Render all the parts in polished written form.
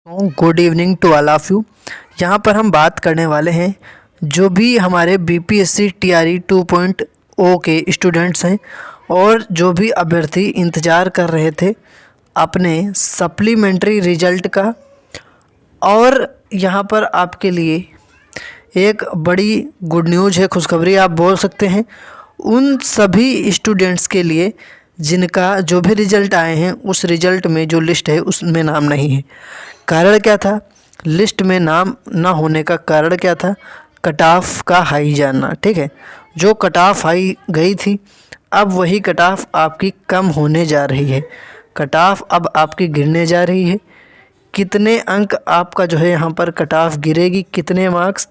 Good evening to all of you. यहाँ पर हम बात करने वाले हैं जो भी हमारे बीपीएससी टीआरई 2.0 के स्टूडेंट्स हैं और जो भी अभ्यर्थी इंतज़ार कर रहे थे अपने सप्लीमेंट्री रिजल्ट का। और यहाँ पर आपके लिए एक बड़ी गुड न्यूज़ है, खुशखबरी आप बोल सकते हैं उन सभी स्टूडेंट्स के लिए जिनका जो भी रिज़ल्ट आए हैं उस रिज़ल्ट में जो लिस्ट है उसमें नाम नहीं है। कारण क्या था? लिस्ट में नाम ना होने का कारण क्या था? कट ऑफ का हाई जाना। ठीक है, जो कट ऑफ हाई गई थी अब वही कट ऑफ आपकी कम होने जा रही है। कट ऑफ अब आपकी गिरने जा रही है। कितने अंक आपका जो है यहाँ पर कट ऑफ गिरेगी, कितने मार्क्स,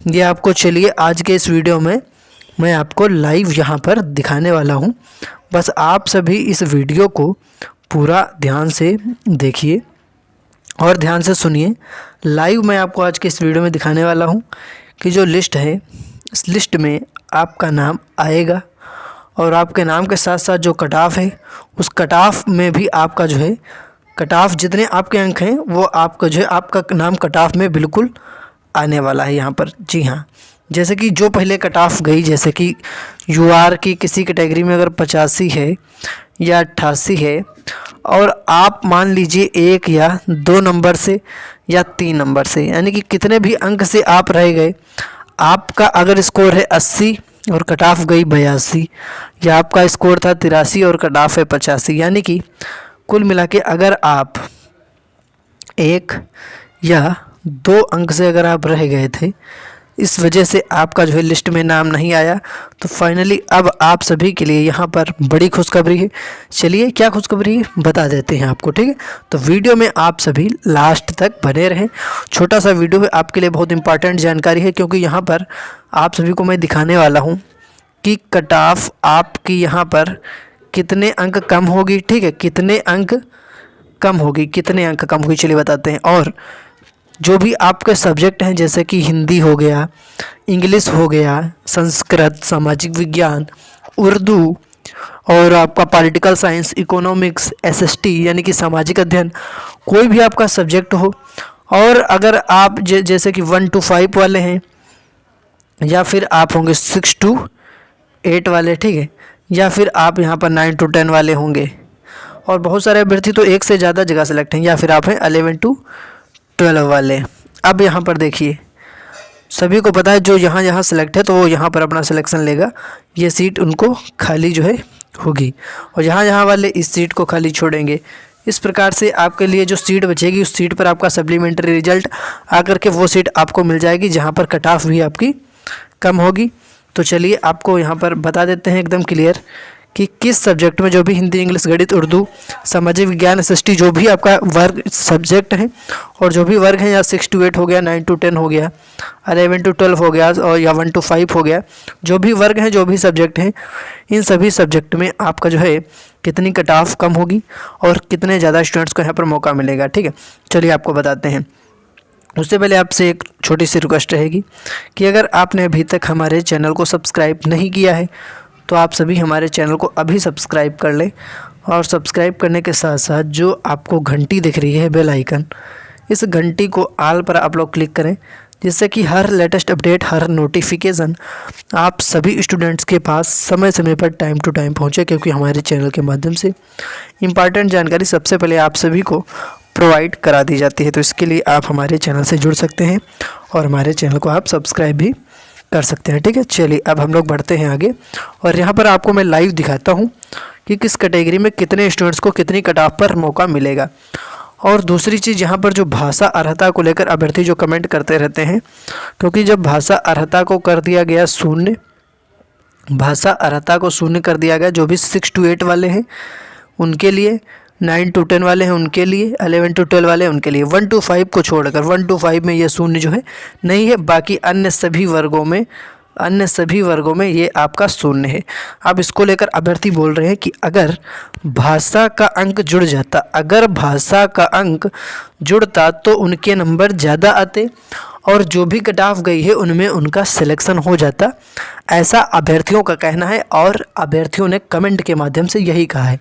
ये आपको चलिए आज के इस वीडियो में मैं आपको लाइव यहाँ पर दिखाने वाला हूँ। बस आप सभी इस वीडियो को पूरा ध्यान से देखिए और ध्यान से सुनिए। लाइव मैं आपको आज के इस वीडियो में दिखाने वाला हूँ कि जो लिस्ट है इस लिस्ट में आपका नाम आएगा और आपके नाम के साथ साथ जो कट ऑफ है उस कट ऑफ में भी आपका जो है कट ऑफ जितने आपके अंक हैं वो आपका जो है आपका नाम कट ऑफ में बिल्कुल आने वाला है यहाँ पर। जी हाँ, जैसे कि जो पहले कट ऑफ गई, जैसे कि यूआर की किसी कैटेगरी में अगर 85 है या 88 है और आप मान लीजिए 1 या 2 नंबर से या 3 नंबर से, यानी कि कितने भी अंक से आप रह गए, आपका अगर स्कोर है 80 और कट ऑफ गई 82 या आपका स्कोर था 83 और कट ऑफ है 85, यानी कि कुल मिला के अगर आप 1 या 2 अंक से अगर आप रह गए थे, इस वजह से आपका जो है लिस्ट में नाम नहीं आया, तो फाइनली अब आप सभी के लिए यहाँ पर बड़ी खुशखबरी है। चलिए क्या खुशखबरी है बता देते हैं आपको। ठीक है, तो वीडियो में आप सभी लास्ट तक बने रहें। छोटा सा वीडियो है, आपके लिए बहुत इंपॉर्टेंट जानकारी है, क्योंकि यहाँ पर आप सभी को मैं दिखाने वाला हूँ कि कट ऑफ आपकी यहाँ पर कितने अंक कम होगी। ठीक है, कितने अंक कम होगी, कितने अंक कम होगी चलिए बताते हैं। और जो भी आपके सब्जेक्ट हैं जैसे कि हिंदी हो गया, इंग्लिश हो गया, संस्कृत, सामाजिक विज्ञान, उर्दू और आपका पॉलिटिकल साइंस, इकोनॉमिक्स, एसएसटी यानी कि सामाजिक अध्ययन, कोई भी आपका सब्जेक्ट हो, और अगर आप जैसे कि 1 to 5 वाले हैं या फिर आप होंगे 6 to 8 वाले, ठीक है, या फिर आप यहाँ पर 9 to 10 वाले होंगे, और बहुत सारे अभ्यर्थी तो एक से ज़्यादा जगह सेलेक्ट हैं, या फिर आप हैं 11 to 12 वाले। अब यहाँ पर देखिए सभी को पता है जो यहाँ यहाँ सेलेक्ट है तो वो यहाँ पर अपना सिलेक्शन लेगा, ये सीट उनको खाली जो है होगी, और यहाँ यहाँ वाले इस सीट को खाली छोड़ेंगे। इस प्रकार से आपके लिए जो सीट बचेगी उस सीट पर आपका सप्लीमेंट्री रिजल्ट आकर के वो सीट आपको मिल जाएगी जहाँ पर कट ऑफ भी आपकी कम होगी। तो चलिए आपको यहाँ पर बता देते हैं एकदम क्लियर कि किस सब्जेक्ट में, जो भी हिंदी, इंग्लिश, गणित, उर्दू, सामाजिक विज्ञान, एसएसटी, जो भी आपका वर्ग सब्जेक्ट हैं और जो भी वर्ग हैं, या 6 to 8 हो गया, 9 to 10 हो गया, 11 to 12 हो गया, और या 1 to 5 हो गया, जो भी वर्ग हैं, जो भी सब्जेक्ट हैं, इन सभी सब्जेक्ट में आपका जो है कितनी कट ऑफ कम होगी और कितने ज़्यादा स्टूडेंट्स को यहाँ पर मौका मिलेगा। ठीक है, चलिए आपको बताते हैं। उससे पहले आपसे एक छोटी सी रिक्वेस्ट रहेगी कि अगर आपने अभी तक हमारे चैनल को सब्सक्राइब नहीं किया है तो आप सभी हमारे चैनल को अभी सब्सक्राइब कर लें, और सब्सक्राइब करने के साथ साथ जो आपको घंटी दिख रही है बेल आइकन, इस घंटी को ऑल पर आप लोग क्लिक करें, जिससे कि हर लेटेस्ट अपडेट, हर नोटिफिकेशन आप सभी स्टूडेंट्स के पास समय समय पर टाइम टू टाइम पहुंचे, क्योंकि हमारे चैनल के माध्यम से इम्पॉर्टेंट जानकारी सबसे पहले आप सभी को प्रोवाइड करा दी जाती है। तो इसके लिए आप हमारे चैनल से जुड़ सकते हैं और हमारे चैनल को आप सब्सक्राइब भी कर सकते हैं। ठीक है, चलिए अब हम लोग बढ़ते हैं आगे, और यहाँ पर आपको मैं लाइव दिखाता हूँ कि किस कैटेगरी में कितने स्टूडेंट्स को कितनी कट ऑफ पर मौका मिलेगा। और दूसरी चीज़, यहाँ पर जो भाषा अर्हता को लेकर अभ्यर्थी जो कमेंट करते रहते हैं, क्योंकि जब भाषा अर्हता को कर दिया गया शून्य, भाषा अर्हता को शून्य कर दिया गया, जो भी 6 to 8 वाले हैं उनके लिए, 9 to 10 वाले हैं उनके लिए, 11 to 12 वाले हैं उनके लिए, 1 to 5 को छोड़कर, 1 to 5 में ये शून्य जो है नहीं है, बाकी अन्य सभी वर्गों में ये आपका शून्य है। अब इसको लेकर अभ्यर्थी बोल रहे हैं कि अगर भाषा का अंक जुड़ जाता, अगर भाषा का अंक जुड़ता तो उनके नंबर ज़्यादा आते और जो भी कट ऑफ गई है उनमें उनका सिलेक्शन हो जाता, ऐसा अभ्यर्थियों का कहना है। और अभ्यर्थियों ने कमेंट के माध्यम से यही कहा है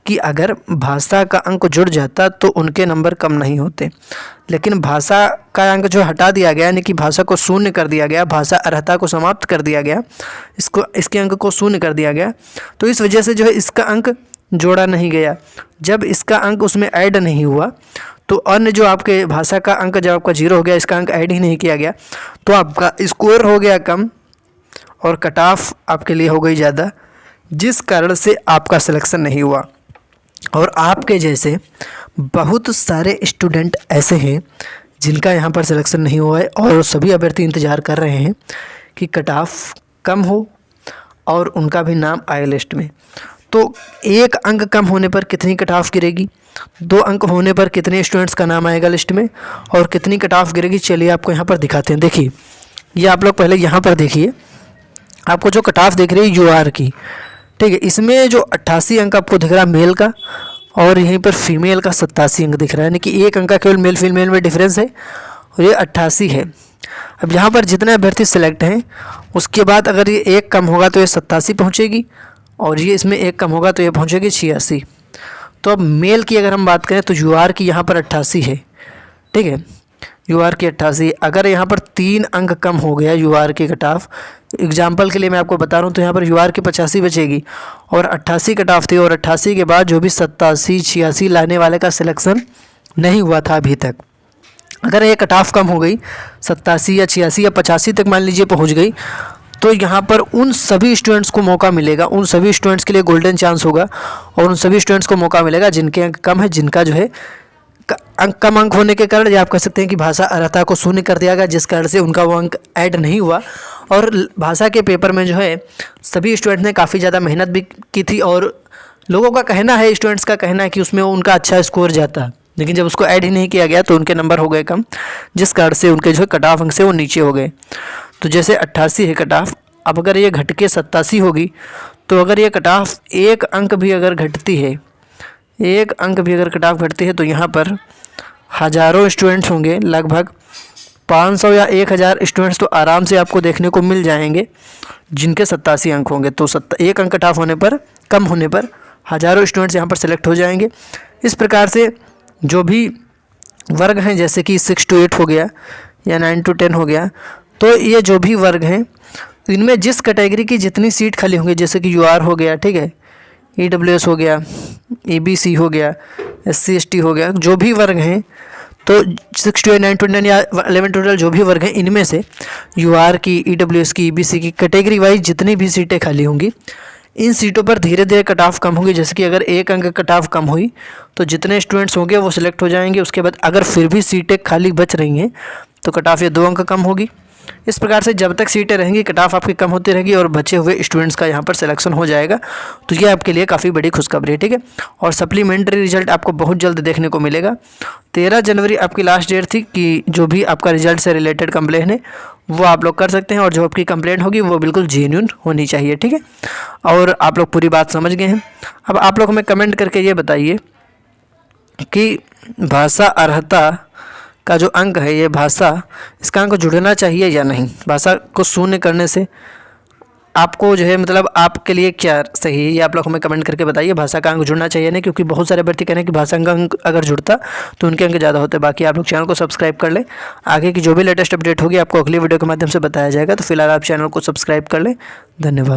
कि अगर भाषा का अंक जुड़ जाता तो उनके नंबर कम नहीं होते, लेकिन भाषा का अंक जो हटा दिया गया, यानी कि भाषा को शून्य कर दिया गया, भाषा अर्हता को समाप्त कर दिया गया, इसके अंक को शून्य कर दिया गया, तो इस वजह से जो है इसका अंक जोड़ा नहीं गया। जब इसका अंक उसमें ऐड नहीं हुआ तो अन्य जो आपके भाषा का अंक जब आपका 0 हो गया, इसका अंक ऐड ही नहीं किया गया, तो आपका स्कोर हो गया कम और कट ऑफ आपके लिए हो गई ज़्यादा, जिस कारण से आपका सिलेक्शन नहीं हुआ। और आपके जैसे बहुत सारे स्टूडेंट ऐसे हैं जिनका यहाँ पर सिलेक्शन नहीं हुआ है और सभी अभ्यर्थी इंतज़ार कर रहे हैं कि कट ऑफ कम हो और उनका भी नाम आए लिस्ट में। तो 1 अंक कम होने पर कितनी कट ऑफ गिरेगी, 2 अंक होने पर कितने स्टूडेंट्स का नाम आएगा लिस्ट में और कितनी कट ऑफ गिरेगी, चलिए आपको यहाँ पर दिखाते हैं। देखिए, ये आप लोग पहले यहाँ पर देखिए, आपको जो कट ऑफ दिख रही है UR की, ठीक है, इसमें जो 88 अंक आपको दिख रहा है मेल का और यहीं पर फीमेल का 87 अंक दिख रहा है, यानी कि 1 अंक का केवल मेल फीमेल में डिफरेंस है और ये 88 है। अब यहाँ पर जितने अभ्यर्थी सिलेक्ट हैं उसके बाद अगर ये 1 कम होगा तो ये 87 पहुँचेगी और ये इसमें 1 कम होगा तो ये पहुँचेगी 86। तो अब मेल की अगर हम बात करें तो UR की यहाँ पर 88 है, ठीक है, UR की 88। अगर यहाँ पर 3 अंक कम हो गया UR की कट ऑफ, एग्जाम्पल के लिए मैं आपको बता रहा हूँ, तो यहाँ पर UR की 85 बचेगी और 88 कट ऑफ थी और 88 के बाद जो भी 87 86 लाने वाले का सिलेक्शन नहीं हुआ था अभी तक, अगर ये कट ऑफ कम हो गई 87 या 86 या 85 तक मान लीजिए पहुँच गई, तो यहाँ पर उन सभी स्टूडेंट्स को मौका मिलेगा, उन सभी स्टूडेंट्स के लिए गोल्डन चांस होगा और उन सभी स्टूडेंट्स को मौका मिलेगा जिनके अंक कम है, जिनका जो है कम अंक होने के कारण, या आप कह सकते हैं कि भाषा अर्हता को शून्य कर दिया गया, जिस कारण से उनका वो अंक ऐड नहीं हुआ। और भाषा के पेपर में जो है सभी स्टूडेंट्स ने काफ़ी ज़्यादा मेहनत भी की थी और लोगों का कहना है, स्टूडेंट्स का कहना है कि उसमें उनका अच्छा स्कोर जाता, लेकिन जब उसको ऐड ही नहीं किया गया तो उनके नंबर हो गए कम, जिस कारण से उनके जो है कट ऑफ अंक से वो नीचे हो गए। तो जैसे 88 है कट ऑफ, अब अगर ये घट के 87 होगी तो अगर ये कट ऑफ 1 अंक भी अगर घटती है, 1 अंक भी अगर कट ऑफ घटती है तो यहाँ पर हज़ारों स्टूडेंट्स होंगे, लगभग 500 या 1000 स्टूडेंट्स तो आराम से आपको देखने को मिल जाएंगे जिनके 87 अंक होंगे। तो 1 अंक कट ऑफ होने पर, कम होने पर हज़ारों स्टूडेंट्स यहाँ पर सेलेक्ट हो जाएंगे। इस प्रकार से जो भी वर्ग हैं, जैसे कि 6 to 8 हो गया या 9 to 10 हो गया, तो ये जो भी वर्ग हैं इनमें जिस कैटेगरी की जितनी सीट खाली होंगी, जैसे कि UR हो गया, ठीक है, EWS हो गया, EBC हो गया, SC ST हो गया, जो भी वर्ग हैं, तो 6 to 8 9 to 10 या 11 to 12 जो भी वर्ग हैं, इनमें से UR की, EWS की, EBC की कैटेगरी वाइज जितनी भी सीटें खाली होंगी, इन सीटों पर धीरे धीरे कट ऑफ कम होगी। जैसे कि अगर 1 अंक कट ऑफ कम हुई तो जितने स्टूडेंट्स होंगे वो सिलेक्ट हो जाएंगे। उसके बाद अगर फिर भी सीटें खाली बच रही हैं तो कट ऑफ ये 2 अंक कम होगी। इस प्रकार से जब तक सीटें रहेंगी कट ऑफ आपकी कम होती रहेगी और बचे हुए स्टूडेंट्स का यहाँ पर सिलेक्शन हो जाएगा। तो ये आपके लिए काफ़ी बड़ी खुशखबरी है, ठीक है। और सप्लीमेंट्री रिजल्ट आपको बहुत जल्द देखने को मिलेगा। 13 जनवरी आपकी लास्ट डेट थी कि जो भी आपका रिजल्ट से रिलेटेड कंप्लेन है वो आप लोग कर सकते हैं और जो आपकी कंप्लेंट होगी वो बिल्कुल जेन्युइन होनी चाहिए, ठीक है। और आप लोग पूरी बात समझ गए हैं। अब आप लोग हमें कमेंट करके ये बताइए कि भाषा अर्हता का जो अंक है, ये भाषा, इसका अंक जुड़ना चाहिए या नहीं। भाषा को शून्य करने से आपको जो है मतलब आपके लिए क्या सही है, ये आप लोग हमें कमेंट करके बताइए। भाषा का अंक जुड़ना चाहिए नहीं, क्योंकि बहुत सारे अभ्यर्थी कह रहे हैं कि भाषा का अंक अगर जुड़ता तो उनके अंक ज़्यादा होते। बाकी आप लोग चैनल को सब्सक्राइब कर लें, आगे की जो भी लेटेस्ट अपडेट होगी आपको अगली वीडियो के माध्यम से बताया जाएगा। तो फिलहाल आप चैनल को सब्सक्राइब कर लें। धन्यवाद।